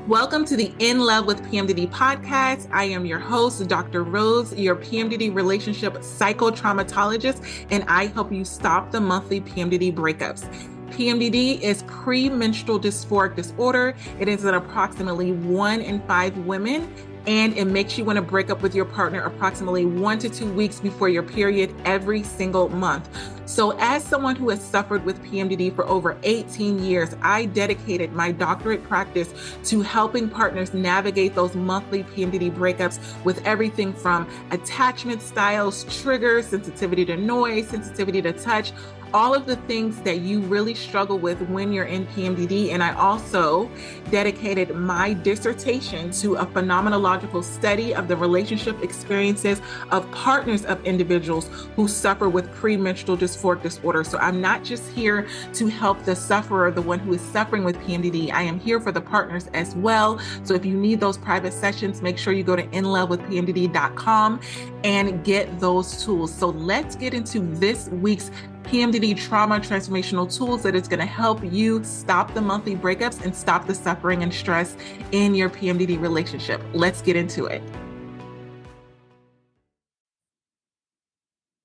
Welcome to the In Love with PMDD podcast. I am your host, Dr. Rose, your PMDD relationship psychotraumatologist, and I help you stop the monthly PMDD breakups. PMDD is premenstrual dysphoric disorder. It is in approximately 1 in 5 women, and it makes you want to break up with your partner approximately 1 to 2 weeks before your period every single month. So as someone who has suffered with PMDD for over 18 years, I dedicated my doctorate practice to helping partners navigate those monthly PMDD breakups with everything from attachment styles, triggers, sensitivity to noise, sensitivity to touch, all of the things that you really struggle with when you're in PMDD. And I also dedicated my dissertation to a phenomenological study of the relationship experiences of partners of individuals who suffer with premenstrual dysphoric disorder. So I'm not just here to help the sufferer, the one who is suffering with PMDD. I am here for the partners as well. So if you need those private sessions, make sure you go to inlovewithpmdd.com and get those tools. So let's get into this week's PMDD trauma transformational tools that is going to help you stop the monthly breakups and stop the suffering and stress in your PMDD relationship. Let's get into it.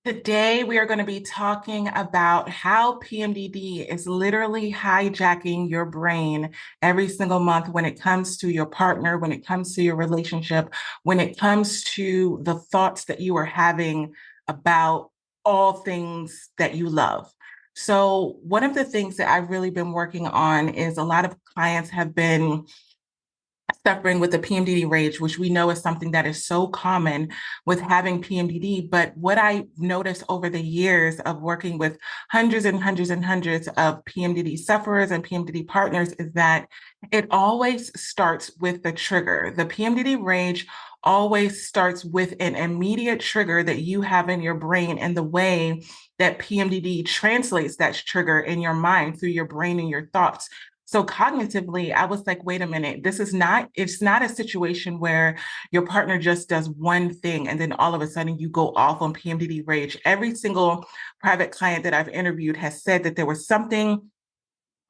Today, we are going to be talking about how PMDD is literally hijacking your brain every single month when it comes to your partner, when it comes to your relationship, when it comes to the thoughts that you are having about all things that you love. So one of the things that I've really been working on is a lot of clients have been suffering with the PMDD rage, which we know is something that is so common with having PMDD. But what I noticed over the years of working with hundreds and hundreds and hundreds of PMDD sufferers and PMDD partners is that it always starts with the trigger. The PMDD rage always starts with an immediate trigger that you have in your brain, and the way that PMDD translates that trigger in your mind through your brain and your thoughts. So cognitively, I was like, wait a minute, it's not a situation where your partner just does one thing and then all of a sudden you go off on PMDD rage. Every single private client that I've interviewed has said that there was something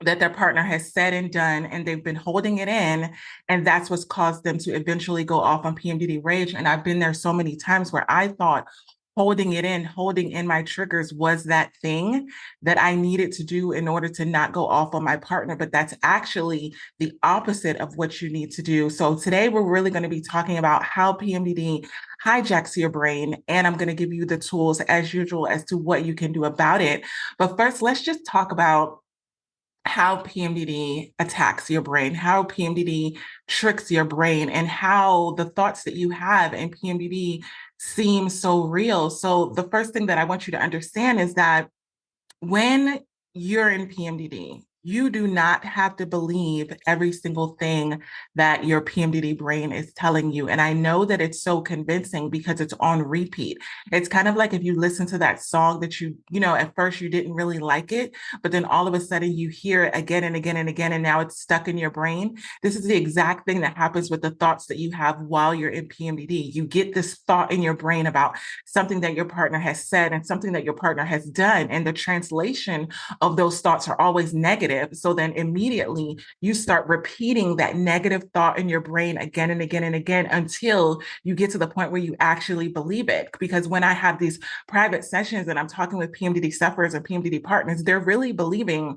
that their partner has said and done, and they've been holding it in, and that's what's caused them to eventually go off on PMDD rage. And I've been there so many times where I thought holding my triggers was that thing that I needed to do in order to not go off on my partner. But that's actually the opposite of what you need to do. So today we're really going to be talking about how PMDD hijacks your brain. And I'm going to give you the tools as usual as to what you can do about it. But first, let's just talk about how PMDD attacks your brain, how PMDD tricks your brain, and how the thoughts that you have in PMDD seem so real. So the first thing that I want you to understand is that when you're in PMDD, you do not have to believe every single thing that your PMDD brain is telling you. And I know that it's so convincing because it's on repeat. It's kind of like if you listen to that song that at first you didn't really like it, but then all of a sudden you hear it again and again and again, and now it's stuck in your brain. This is the exact thing that happens with the thoughts that you have while you're in PMDD. You get this thought in your brain about something that your partner has said and something that your partner has done, and the translation of those thoughts are always negative. So then immediately you start repeating that negative thought in your brain again and again and again until you get to the point where you actually believe it. Because when I have these private sessions and I'm talking with PMDD sufferers and PMDD partners, they're really believing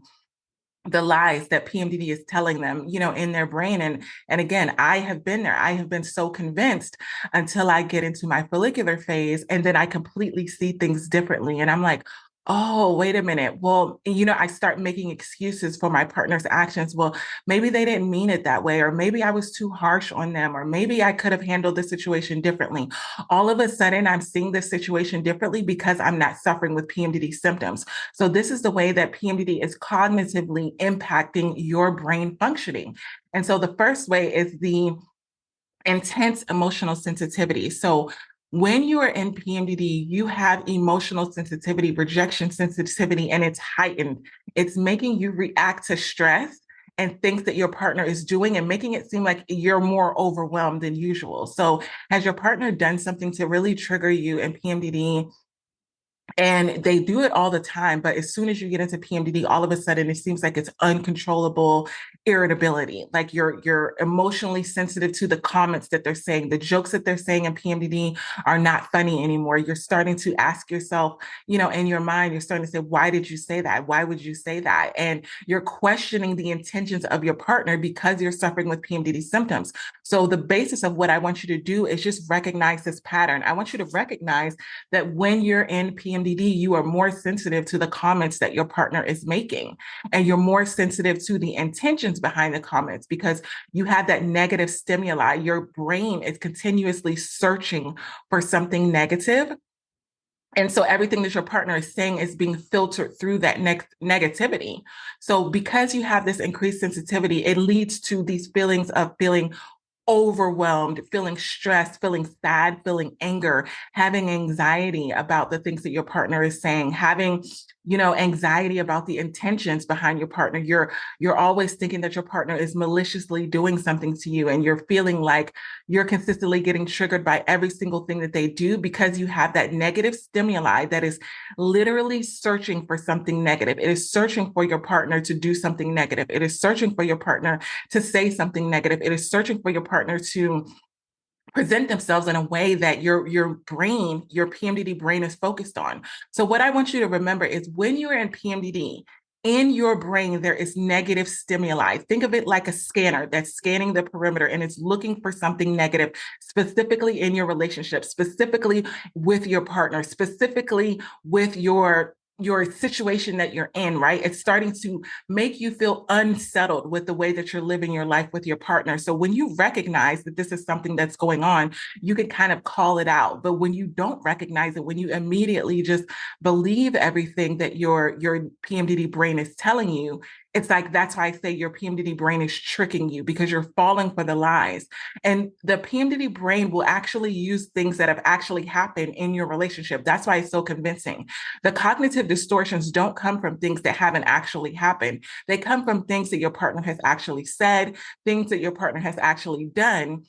the lies that PMDD is telling them, in their brain. And again, I have been there. I have been so convinced until I get into my follicular phase, and then I completely see things differently. And I'm like, oh, wait a minute. Well, I start making excuses for my partner's actions. Well, maybe they didn't mean it that way, or maybe I was too harsh on them, or maybe I could have handled the situation differently. All of a sudden, I'm seeing this situation differently because I'm not suffering with PMDD symptoms. So this is the way that PMDD is cognitively impacting your brain functioning. And so the first way is the intense emotional sensitivity. So when you are in PMDD, you have emotional sensitivity, rejection sensitivity, and it's heightened. It's making you react to stress and things that your partner is doing and making it seem like you're more overwhelmed than usual. So has your partner done something to really trigger you in PMDD And they do it all the time. But as soon as you get into PMDD, all of a sudden it seems like it's uncontrollable irritability. Like you're emotionally sensitive to the comments that they're saying. The jokes that they're saying in PMDD are not funny anymore. You're starting to ask yourself, in your mind, you're starting to say, why did you say that? Why would you say that? And you're questioning the intentions of your partner because you're suffering with PMDD symptoms. So the basis of what I want you to do is just recognize this pattern. I want you to recognize that when you're in PMDD, you are more sensitive to the comments that your partner is making, and you're more sensitive to the intentions behind the comments because you have that negative stimuli. Your brain is continuously searching for something negative. And so everything that your partner is saying is being filtered through that negativity. So because you have this increased sensitivity, it leads to these feelings of feeling overwhelmed, feeling stressed, feeling sad, feeling anger, having anxiety about the things that your partner is saying, having, anxiety about the intentions behind your partner. You're always thinking that your partner is maliciously doing something to you, and you're feeling like you're consistently getting triggered by every single thing that they do because you have that negative stimuli that is literally searching for something negative. It is searching for your partner to do something negative. It is searching for your partner to say something negative. It is searching for your partner to present themselves in a way that your brain, your PMDD brain is focused on. So what I want you to remember is when you're in PMDD, in your brain, there is negative stimuli. Think of it like a scanner that's scanning the perimeter and it's looking for something negative, specifically in your relationship, specifically with your partner, specifically with your situation that you're in, right? It's starting to make you feel unsettled with the way that you're living your life with your partner. So when you recognize that this is something that's going on, you can kind of call it out. But when you don't recognize it, when you immediately just believe everything that your PMDD brain is telling you, it's like, that's why I say your PMDD brain is tricking you because you're falling for the lies. And the PMDD brain will actually use things that have actually happened in your relationship. That's why it's so convincing. The cognitive distortions don't come from things that haven't actually happened. They come from things that your partner has actually said, things that your partner has actually done.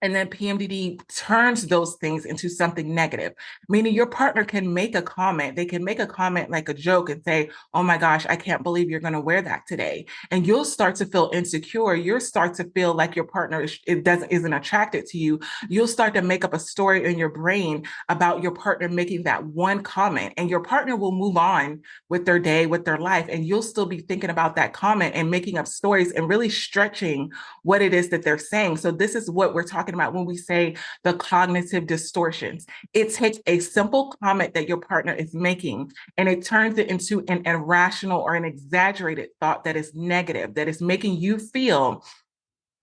And then PMDD turns those things into something negative, meaning your partner can make a comment. They can make a comment like a joke and say, oh my gosh, I can't believe you're going to wear that today. And you'll start to feel insecure. You'll start to feel like your partner isn't attracted to you. You'll start to make up a story in your brain about your partner making that one comment, and your partner will move on with their day, with their life. And you'll still be thinking about that comment and making up stories and really stretching what it is that they're saying. So this is what we're talking about when we say the cognitive distortions. It takes a simple comment that your partner is making and it turns it into an irrational or an exaggerated thought that is negative, that is making you feel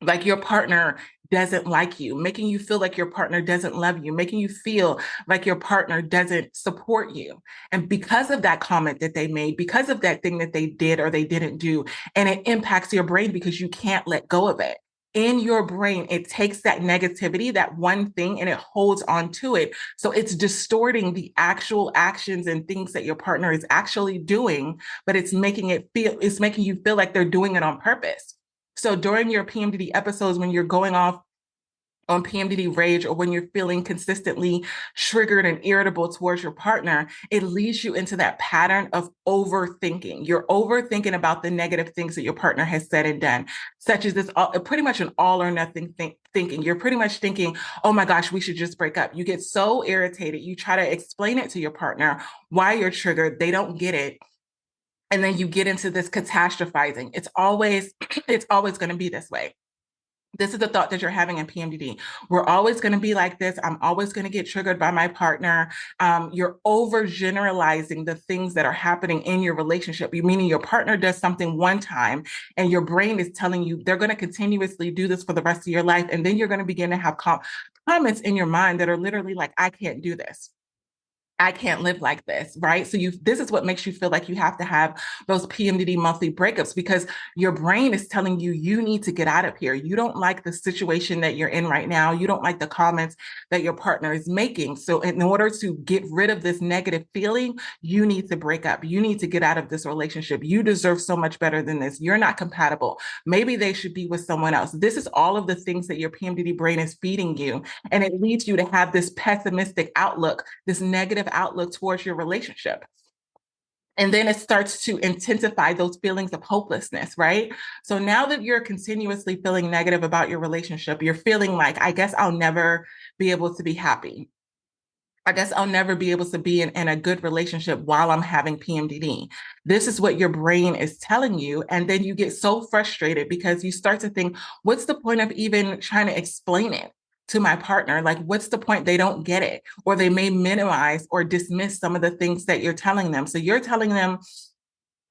like your partner doesn't like you, making you feel like your partner doesn't love you, making you feel like your partner doesn't support you. And because of that comment that they made, because of that thing that they did or they didn't do, and it impacts your brain because you can't let go of it. In your brain, it takes that negativity, that one thing, and it holds on to it. So it's distorting the actual actions and things that your partner is actually doing, but it's making you feel like they're doing it on purpose. So during your PMDD episodes, when you're going off on PMDD rage, or when you're feeling consistently triggered and irritable towards your partner, it leads you into that pattern of overthinking. You're overthinking about the negative things that your partner has said and done, such as this pretty much an all or nothing thinking. You're pretty much thinking, oh my gosh, we should just break up. You get so irritated. You try to explain it to your partner why you're triggered. They don't get it. And then you get into this catastrophizing. It's always going to be this way. This is the thought that you're having in PMDD. We're always going to be like this. I'm always going to get triggered by my partner. You're overgeneralizing the things that are happening in your relationship. Meaning your partner does something one time and your brain is telling you they're going to continuously do this for the rest of your life. And then you're going to begin to have comments in your mind that are literally like, I can't do this. I can't live like this, right? So this is what makes you feel like you have to have those PMDD monthly breakups, because your brain is telling you, you need to get out of here. You don't like the situation that you're in right now. You don't like the comments that your partner is making. So in order to get rid of this negative feeling, you need to break up. You need to get out of this relationship. You deserve so much better than this. You're not compatible. Maybe they should be with someone else. This is all of the things that your PMDD brain is feeding you. And it leads you to have this pessimistic outlook, this negative outlook towards your relationship. And then it starts to intensify those feelings of hopelessness, right? So now that you're continuously feeling negative about your relationship, you're feeling like, I guess I'll never be able to be happy. I guess I'll never be able to be in a good relationship while I'm having PMDD. This is what your brain is telling you. And then you get so frustrated because you start to think, what's the point of even trying to explain it to my partner? Like, what's the point? They don't get it, or they may minimize or dismiss some of the things that you're telling them. So you're telling them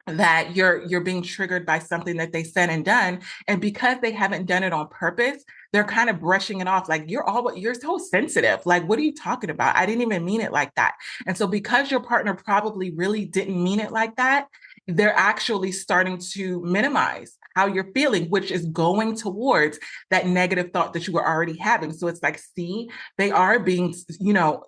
that you're being triggered by something that they said and done, and because they haven't done it on purpose, they're kind of brushing it off like, you're so sensitive, like, what are you talking about? I didn't even mean it like that. And so because your partner probably really didn't mean it like that, they're actually starting to minimize how you're feeling, which is going towards that negative thought that you were already having. So it's like, see, they are being,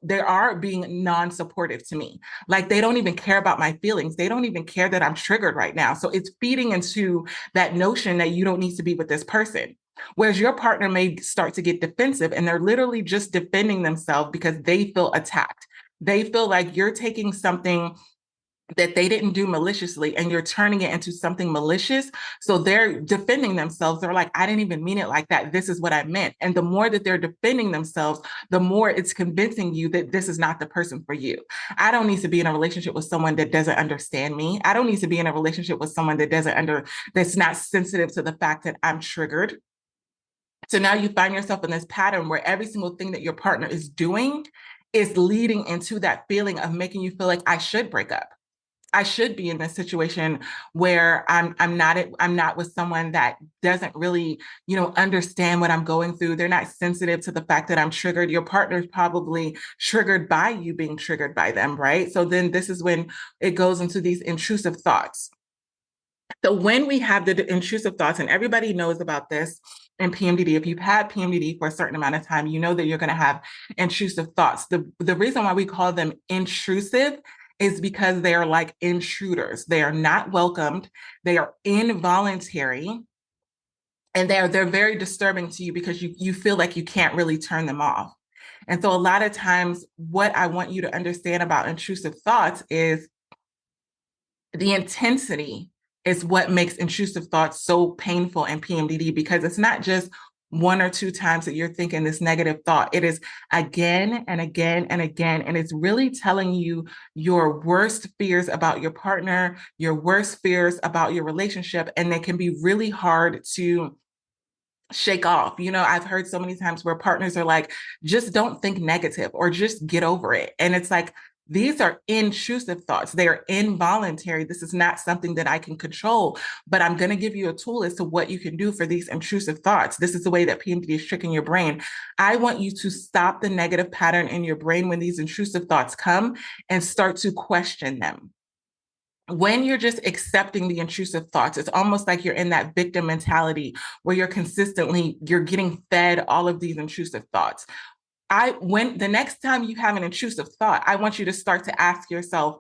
they are being non-supportive to me. Like, they don't even care about my feelings. They don't even care that I'm triggered right now. So it's feeding into that notion that you don't need to be with this person. Whereas your partner may start to get defensive, and they're literally just defending themselves because they feel attacked. They feel like you're taking something that they didn't do maliciously and you're turning it into something malicious. So they're defending themselves. They're like, I didn't even mean it like that. This is what I meant. And the more that they're defending themselves, the more it's convincing you that this is not the person for you. I don't need to be in a relationship with someone that doesn't understand me. I don't need to be in a relationship with someone that's not sensitive to the fact that I'm triggered. So now you find yourself in this pattern where every single thing that your partner is doing is leading into that feeling of making you feel like I should break up. I should be in this situation where I'm not with someone that doesn't really, understand what I'm going through. They're not sensitive to the fact that I'm triggered. Your partner's probably triggered by you being triggered by them, right? So then this is when it goes into these intrusive thoughts. So when we have the intrusive thoughts, and everybody knows about this in PMDD, if you've had PMDD for a certain amount of time, you know that you're going to have intrusive thoughts. The reason why we call them intrusive is because they are like intruders. They are not welcomed. They are involuntary. And they're very disturbing to you because you feel like you can't really turn them off. And so a lot of times what I want you to understand about intrusive thoughts is the intensity is what makes intrusive thoughts so painful in PMDD, because it's not just one or two times that you're thinking this negative thought. It is again and again and again. And it's really telling you your worst fears about your partner, your worst fears about your relationship. And they can be really hard to shake off. I've heard so many times where partners are like, just don't think negative or just get over it. And it's like, these are intrusive thoughts. They are involuntary. This is not something that I can control, but I'm going to give you a tool as to what you can do for these intrusive thoughts. This is the way that PMDD is tricking your brain. I want you to stop the negative pattern in your brain when these intrusive thoughts come and start to question them. When you're just accepting the intrusive thoughts, it's almost like you're in that victim mentality where you're getting fed all of these intrusive thoughts. When the next time you have an intrusive thought, I want you to start to ask yourself,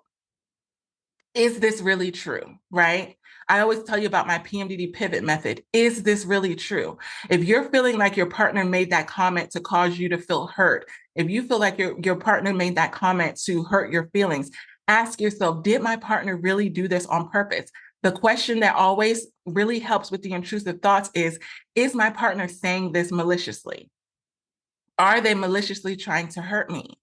is this really true? Right? I always tell you about my PMDD pivot method. Is this really true? If you're feeling like your partner made that comment to cause you to feel hurt, if you feel like your partner made that comment to hurt your feelings, ask yourself, did my partner really do this on purpose? The question that always really helps with the intrusive thoughts is my partner saying this maliciously? Are they maliciously trying to hurt me?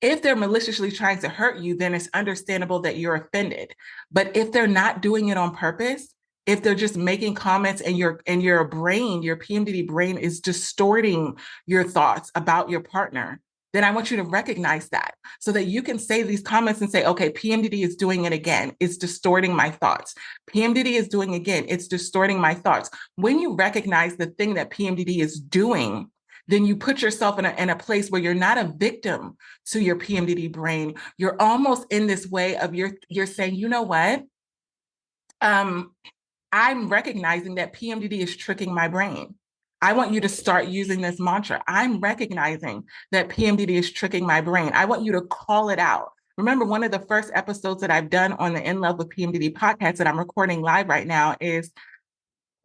If they're maliciously trying to hurt you, then it's understandable that you're offended. But if they're not doing it on purpose, if they're just making comments and your brain, your PMDD brain is distorting your thoughts about your partner, then I want you to recognize that so that you can say these comments and say, okay, PMDD is doing it again. It's distorting my thoughts. PMDD is doing again. It's distorting my thoughts. When you recognize the thing that PMDD is doing, then you put yourself in a place where you're not a victim to your PMDD brain. You're almost in this way of you're saying, you know what? I'm recognizing that PMDD is tricking my brain. I want you to start using this mantra. I'm recognizing that PMDD is tricking my brain. I want you to call it out. Remember, one of the first episodes that I've done on the In Love with PMDD podcast that I'm recording live right now is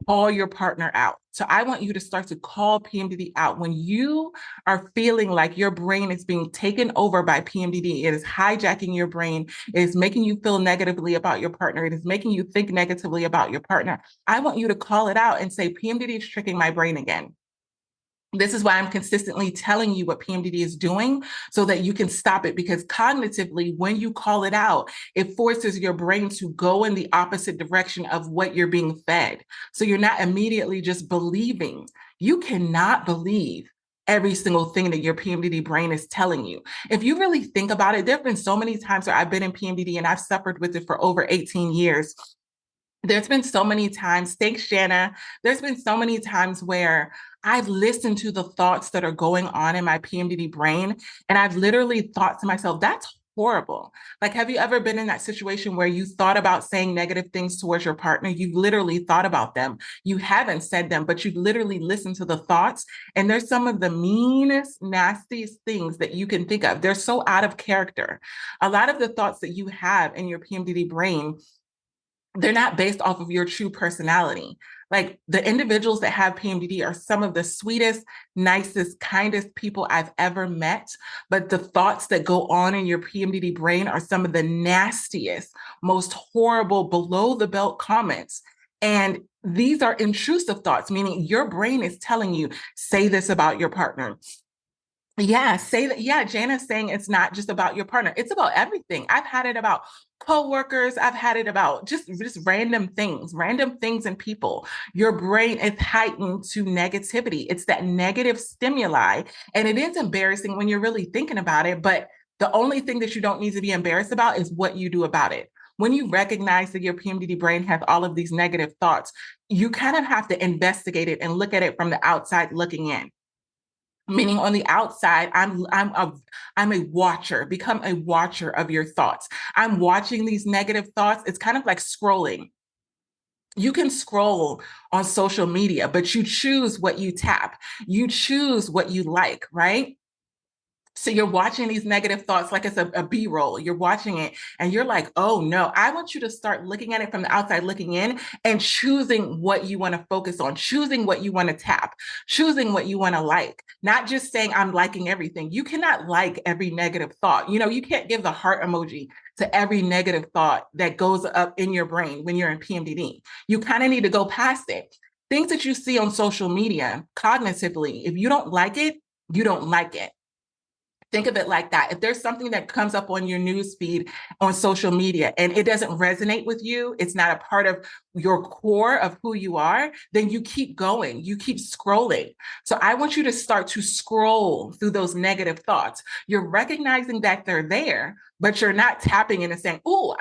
call your partner out. So I want you to start to call PMDD out. When you are feeling like your brain is being taken over by PMDD, it is hijacking your brain, it is making you feel negatively about your partner, it is making you think negatively about your partner. I want you to call it out and say, PMDD is tricking my brain again. This is why I'm consistently telling you what PMDD is doing so that you can stop it, because cognitively, when you call it out, it forces your brain to go in the opposite direction of what you're being fed. So you're not immediately just believing. You cannot believe every single thing that your PMDD brain is telling you. If you really think about it, there have been so many times where I've been in PMDD and I've suffered with it for over 18 years. There's been so many times, thanks, Jana. There's been so many times where I've listened to the thoughts that are going on in my PMDD brain, and I've literally thought to myself, that's horrible. Like, have you ever been in that situation where you thought about saying negative things towards your partner? You've literally thought about them. You haven't said them, but you've literally listened to the thoughts. And there's some of the meanest, nastiest things that you can think of. They're so out of character. A lot of the thoughts that you have in your PMDD brain, they're not based off of your true personality. Like, the individuals that have PMDD are some of the sweetest, nicest, kindest people I've ever met. But the thoughts that go on in your PMDD brain are some of the nastiest, most horrible, below the belt comments. And these are intrusive thoughts, meaning your brain is telling you, say this about your partner. Yeah, say that. Yeah, Jana's saying it's not just about your partner. It's about everything. I've had it about coworkers. I've had it about just random things and people. Your brain is heightened to negativity. It's that negative stimuli. And it is embarrassing when you're really thinking about it. But the only thing that you don't need to be embarrassed about is what you do about it. When you recognize that your PMDD brain has all of these negative thoughts, you kind of have to investigate it and look at it from the outside looking in. Meaning, on the outside, I'm a watcher. Become a watcher of your thoughts. I'm watching these negative thoughts. It's kind of like scrolling. You can scroll on social media, but you choose what you tap. You choose what you like, right? So you're watching these negative thoughts like it's a B-roll. You're watching it and you're like, oh no. I want you to start looking at it from the outside looking in and choosing what you want to focus on, choosing what you want to tap, choosing what you want to like, not just saying I'm liking everything. You cannot like every negative thought. You know, you can't give the heart emoji to every negative thought that goes up in your brain when you're in PMDD. You kind of need to go past it. Things that you see on social media cognitively, if you don't like it, you don't like it. Think of it like that. If there's something that comes up on your news feed on social media and it doesn't resonate with you, it's not a part of your core of who you are, then you keep going, you keep scrolling. So I want you to start to scroll through those negative thoughts. You're recognizing that they're there, but you're not tapping in and saying, oh,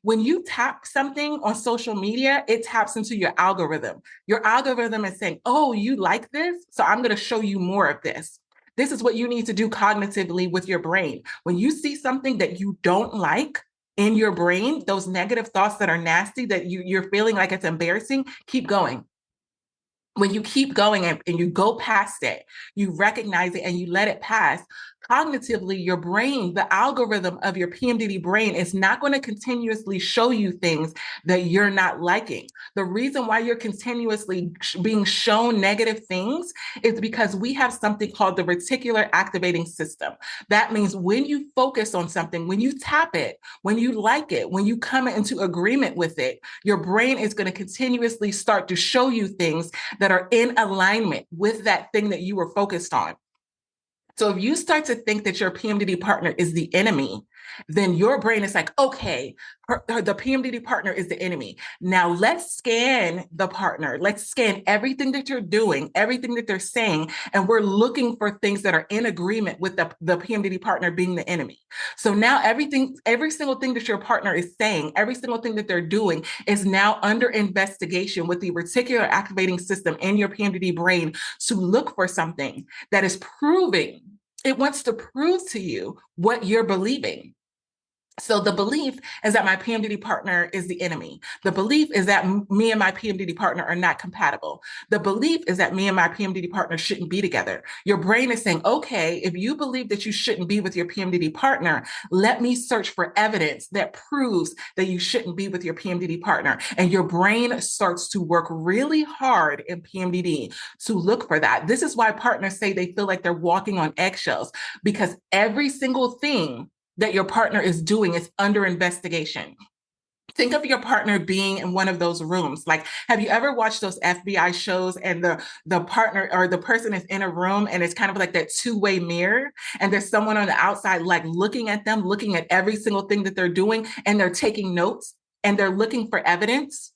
when you tap something on social media, it taps into your algorithm. Your algorithm is saying, oh, you like this? So I'm going to show you more of this. This is what you need to do cognitively with your brain. When you see something that you don't like in your brain, those negative thoughts that are nasty, that you're feeling like it's embarrassing, keep going. When you keep going and you go past it, you recognize it and you let it pass, cognitively, your brain, the algorithm of your PMDD brain is not going to continuously show you things that you're not liking. The reason why you're continuously being shown negative things is because we have something called the reticular activating system. That means when you focus on something, when you tap it, when you like it, when you come into agreement with it, your brain is going to continuously start to show you things that are in alignment with that thing that you were focused on. So if you start to think that your PMDD partner is the enemy, then your brain is like, okay, the PMDD partner is the enemy. Now let's scan the partner. Let's scan everything that you're doing, everything that they're saying, and we're looking for things that are in agreement with the PMDD partner being the enemy. So now every single thing that your partner is saying, every single thing that they're doing is now under investigation with the reticular activating system in your PMDD brain to look for something that is proving, it wants to prove to you what you're believing. So the belief is that my PMDD partner is the enemy. The belief is that me and my PMDD partner are not compatible. The belief is that me and my PMDD partner shouldn't be together. Your brain is saying, okay, if you believe that you shouldn't be with your PMDD partner, let me search for evidence that proves that you shouldn't be with your PMDD partner. And your brain starts to work really hard in PMDD to look for that. This is why partners say they feel like they're walking on eggshells, because every single thing that your partner is doing is under investigation. Think of your partner being in one of those rooms. Like, have you ever watched those FBI shows and the partner or the person is in a room and it's kind of like that two-way mirror, and there's someone on the outside like looking at them, looking at every single thing that they're doing, and they're taking notes and they're looking for evidence.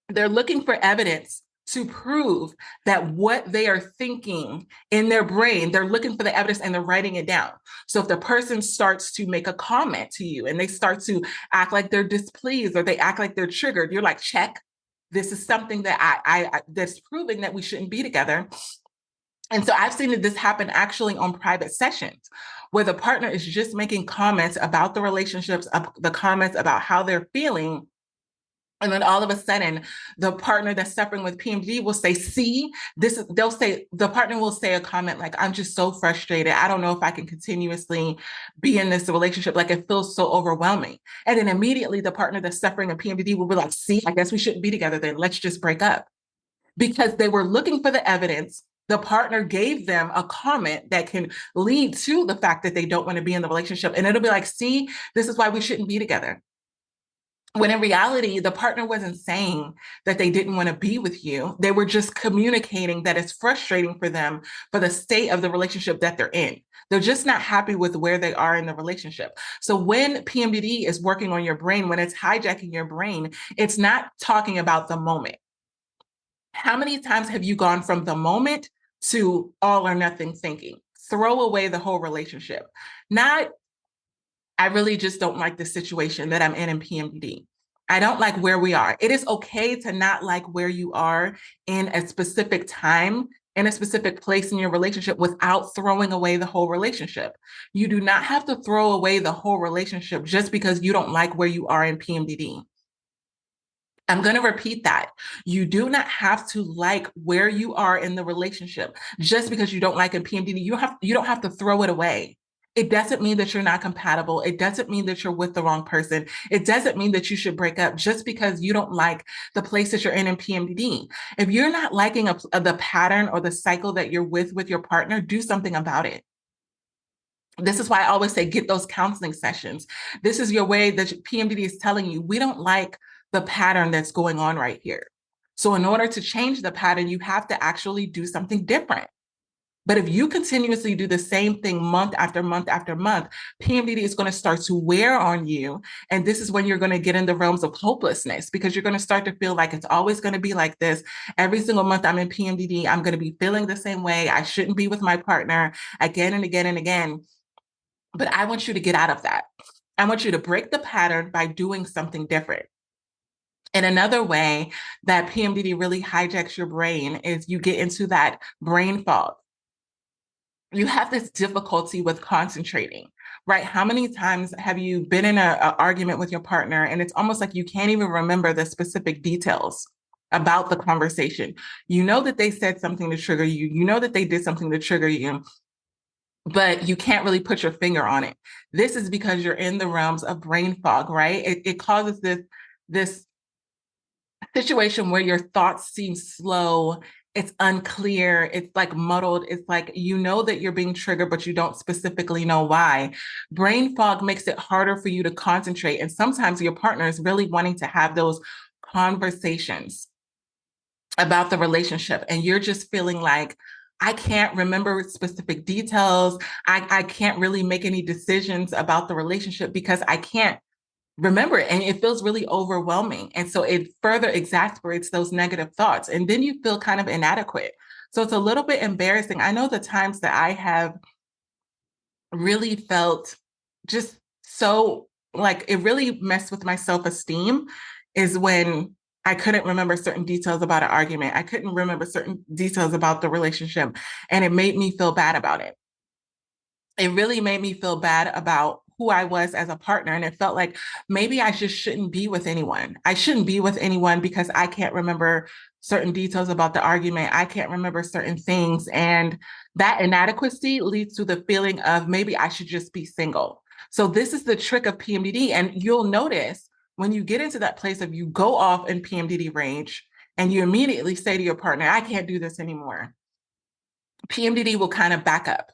They're looking for evidence to prove that what they are thinking in their brain, they're looking for the evidence and they're writing it down. So if the person starts to make a comment to you and they start to act like they're displeased or they act like they're triggered, you're like, check. This is something that I that's proving that we shouldn't be together. And so I've seen this happen actually on private sessions where the partner is just making comments about the relationships, the comments about how they're feeling. And then all of a sudden, the partner that's suffering with PMDD will say, see, this is, they'll say, the partner will say a comment like, I'm just so frustrated. I don't know if I can continuously be in this relationship. Like, it feels so overwhelming. And then immediately the partner that's suffering a PMDD will be like, see, I guess we shouldn't be together then. Let's just break up. Because they were looking for the evidence. The partner gave them a comment that can lead to the fact that they don't want to be in the relationship. And it'll be like, see, this is why we shouldn't be together. When in reality, the partner wasn't saying that they didn't want to be with you. They were just communicating that it's frustrating for them for the state of the relationship that they're in. They're just not happy with where they are in the relationship. So when PMDD is working on your brain, when it's hijacking your brain, it's not talking about the moment. How many times have you gone from the moment to all or nothing thinking? Throw away the whole relationship. Not, I really just don't like the situation that I'm in PMDD. I don't like where we are. It is okay to not like where you are in a specific time, in a specific place in your relationship without throwing away the whole relationship. You do not have to throw away the whole relationship just because you don't like where you are in PMDD. I'm going to repeat that. You do not have to like where you are in the relationship just because you don't like a PMDD. You don't have to throw it away. It doesn't mean that you're not compatible. It doesn't mean that you're with the wrong person. It doesn't mean that you should break up just because you don't like the place that you're in PMDD. If you're not liking the pattern or the cycle that you're with your partner, do something about it. This is why I always say, get those counseling sessions. This is your way that PMDD is telling you, we don't like the pattern that's going on right here. So in order to change the pattern, you have to actually do something different. But if you continuously do the same thing month after month after month, PMDD is going to start to wear on you. And this is when you're going to get in the realms of hopelessness, because you're going to start to feel like it's always going to be like this. Every single month I'm in PMDD, I'm going to be feeling the same way. I shouldn't be with my partner again and again and again. But I want you to get out of that. I want you to break the pattern by doing something different. And another way that PMDD really hijacks your brain is you get into that brain fog. You have this difficulty with concentrating, right? How many times have you been in an argument with your partner and it's almost like you can't even remember the specific details about the conversation? You know that they said something to trigger you. You know that they did something to trigger you, but you can't really put your finger on it. This is because you're in the realms of brain fog, right? It causes this situation where your thoughts seem slow, it's unclear, it's like muddled, it's like you know that you're being triggered, but you don't specifically know why. Brain fog makes it harder for you to concentrate. And sometimes your partner is really wanting to have those conversations about the relationship, and you're just feeling like, I can't remember specific details. I can't really make any decisions about the relationship because I can't remember it. And it feels really overwhelming. And so it further exasperates those negative thoughts. And then you feel kind of inadequate. So it's a little bit embarrassing. I know the times that I have really felt just so like it really messed with my self-esteem is when I couldn't remember certain details about an argument. I couldn't remember certain details about the relationship. And it made me feel bad about it. It really made me feel bad about who I was as a partner. And it felt like maybe I just shouldn't be with anyone. I shouldn't be with anyone because I can't remember certain details about the argument. I can't remember certain things. And that inadequacy leads to the feeling of maybe I should just be single. So this is the trick of PMDD. And you'll notice when you get into that place of you go off in PMDD range and you immediately say to your partner, I can't do this anymore. PMDD will kind of back up.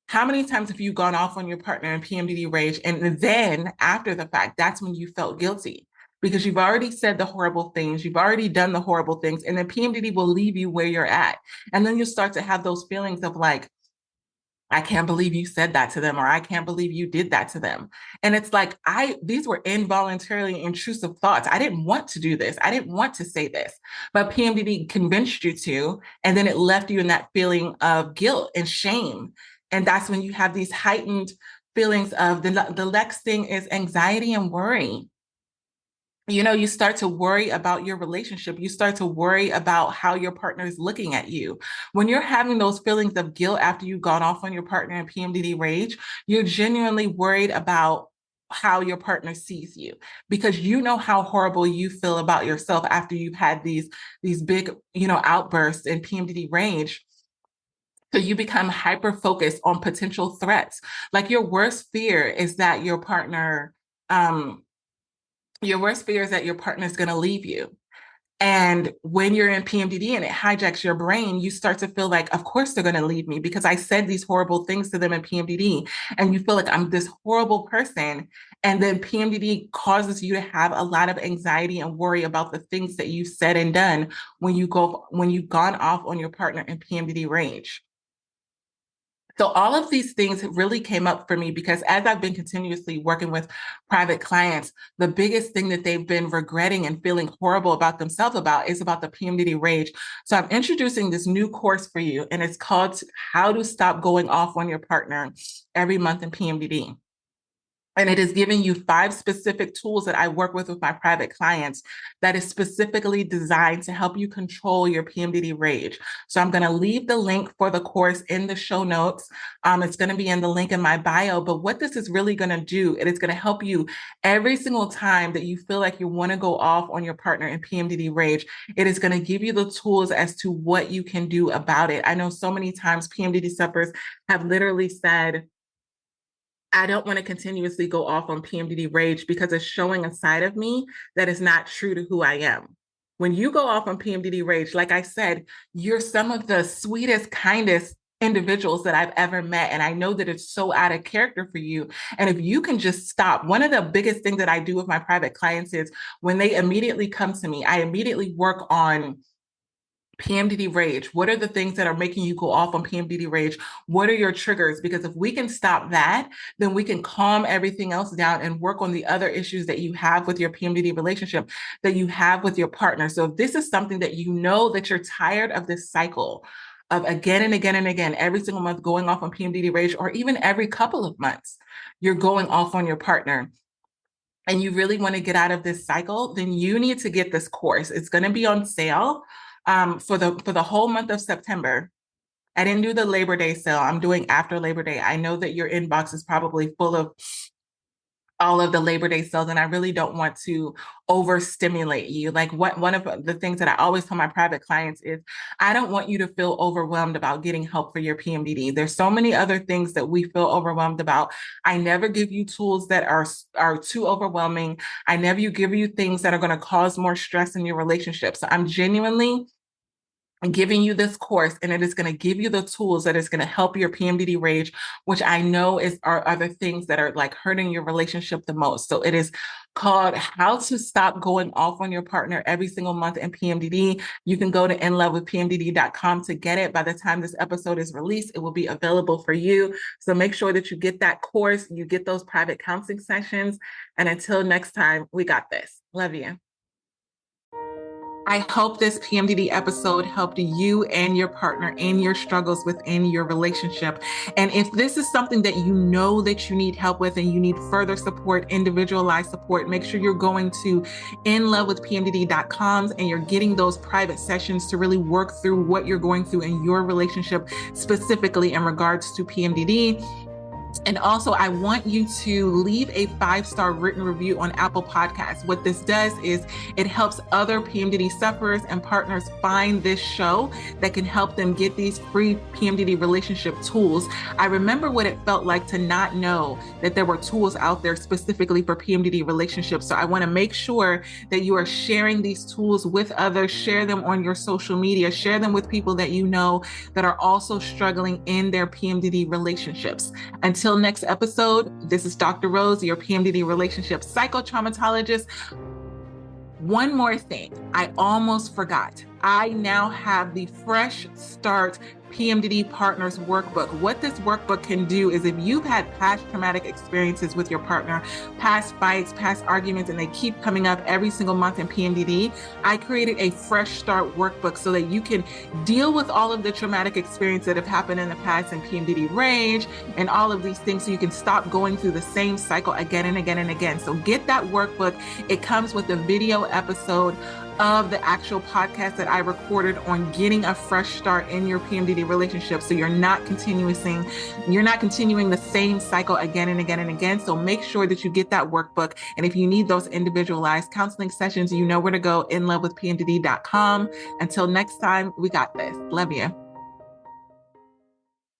How many times have you gone off on your partner in PMDD rage? And then after the fact, that's when you felt guilty because you've already said the horrible things. You've already done the horrible things. And then PMDD will leave you where you're at. And then you'll start to have those feelings of like, I can't believe you said that to them, or I can't believe you did that to them. And it's like, these were involuntarily intrusive thoughts. I didn't want to do this. I didn't want to say this, but PMDD convinced you to, and then it left you in that feeling of guilt and shame. And that's when you have these heightened feelings of the next thing is anxiety and worry. You start to worry about your relationship. You start to worry about how your partner is looking at you. When you're having those feelings of guilt after you've gone off on your partner in PMDD rage, you're genuinely worried about how your partner sees you because you know how horrible you feel about yourself after you've had these big, outbursts in PMDD rage. So you become hyper focused on potential threats. Like your worst fear is that your partner, your worst fear is that your partner is going to leave you. And when you're in PMDD and it hijacks your brain, you start to feel like, of course, they're going to leave me because I said these horrible things to them in PMDD. And you feel like I'm this horrible person. And then PMDD causes you to have a lot of anxiety and worry about the things that you said and done when you've gone off on your partner in PMDD rage. So all of these things really came up for me because as I've been continuously working with private clients, the biggest thing that they've been regretting and feeling horrible about themselves about is about the PMDD rage. So I'm introducing this new course for you, and it's called How to Stop Going Off on Your Partner Every Month in PMDD. And it is giving you 5 specific tools that I work with my private clients that is specifically designed to help you control your PMDD rage. So I'm going to leave the link for the course in the show notes. It's going to be in the link in my bio. But what this is really going to do, it is going to help you every single time that you feel like you want to go off on your partner in PMDD rage. It is going to give you the tools as to what you can do about it. I know so many times PMDD sufferers have literally said, I don't want to continuously go off on PMDD rage because it's showing a side of me that is not true to who I am. When you go off on PMDD rage, like I said, you're some of the sweetest, kindest individuals that I've ever met. And I know that it's so out of character for you. And if you can just stop, one of the biggest things that I do with my private clients is when they immediately come to me, I immediately work on PMDD rage. What are the things that are making you go off on PMDD rage? What are your triggers? Because if we can stop that, then we can calm everything else down and work on the other issues that you have with your PMDD relationship, that you have with your partner. So if this is something that you know that you're tired of this cycle of again and again and again, every single month going off on PMDD rage, or even every couple of months, you're going off on your partner, and you really want to get out of this cycle, then you need to get this course. It's going to be on sale for the whole month of September. I didn't do the Labor Day sale. I'm doing after Labor Day. I know that your inbox is probably full of all of the Labor Day sales, and I really don't want to overstimulate you. Like one of the things that I always tell my private clients is, I don't want you to feel overwhelmed about getting help for your PMDD. There's so many other things that we feel overwhelmed about. I never give you tools that are too overwhelming. I never give you things that are going to cause more stress in your relationship. So I'm genuinely giving you this course, and it is going to give you the tools that is going to help your PMDD rage, which I know are the things that are like hurting your relationship the most. So it is called How to Stop Going Off on Your Partner Every Single Month in PMDD. You can go to inlovewithpmdd.com to get it. By the time this episode is released, it will be available for you. So make sure that you get that course, you get those private counseling sessions. And until next time, we got this. Love you. I hope this PMDD episode helped you and your partner in your struggles within your relationship. And if this is something that you know that you need help with and you need further support, individualized support, make sure you're going to inlovewithpmdd.com and you're getting those private sessions to really work through what you're going through in your relationship, specifically in regards to PMDD. And also, I want you to leave a 5-star written review on Apple Podcasts. What this does is it helps other PMDD sufferers and partners find this show that can help them get these free PMDD relationship tools. I remember what it felt like to not know that there were tools out there specifically for PMDD relationships. So I want to make sure that you are sharing these tools with others, share them on your social media, share them with people that you know that are also struggling in their PMDD relationships. Until next episode, this is Dr. Rose, your PMDD relationship psychotraumatologist. One more thing, I almost forgot. I now have the Fresh Start PMDD Partners Workbook. What this workbook can do is if you've had past traumatic experiences with your partner, past fights, past arguments, and they keep coming up every single month in PMDD, I created a Fresh Start Workbook so that you can deal with all of the traumatic experiences that have happened in the past in PMDD rage and all of these things so you can stop going through the same cycle again and again and again. So get that workbook. It comes with a video episode of the actual podcast that I recorded on getting a fresh start in your PMDD relationship. So you're not continuing the same cycle again and again and again. So make sure that you get that workbook. And if you need those individualized counseling sessions, you know where to go, inlovewithpmdd.com. Until next time, we got this. Love you.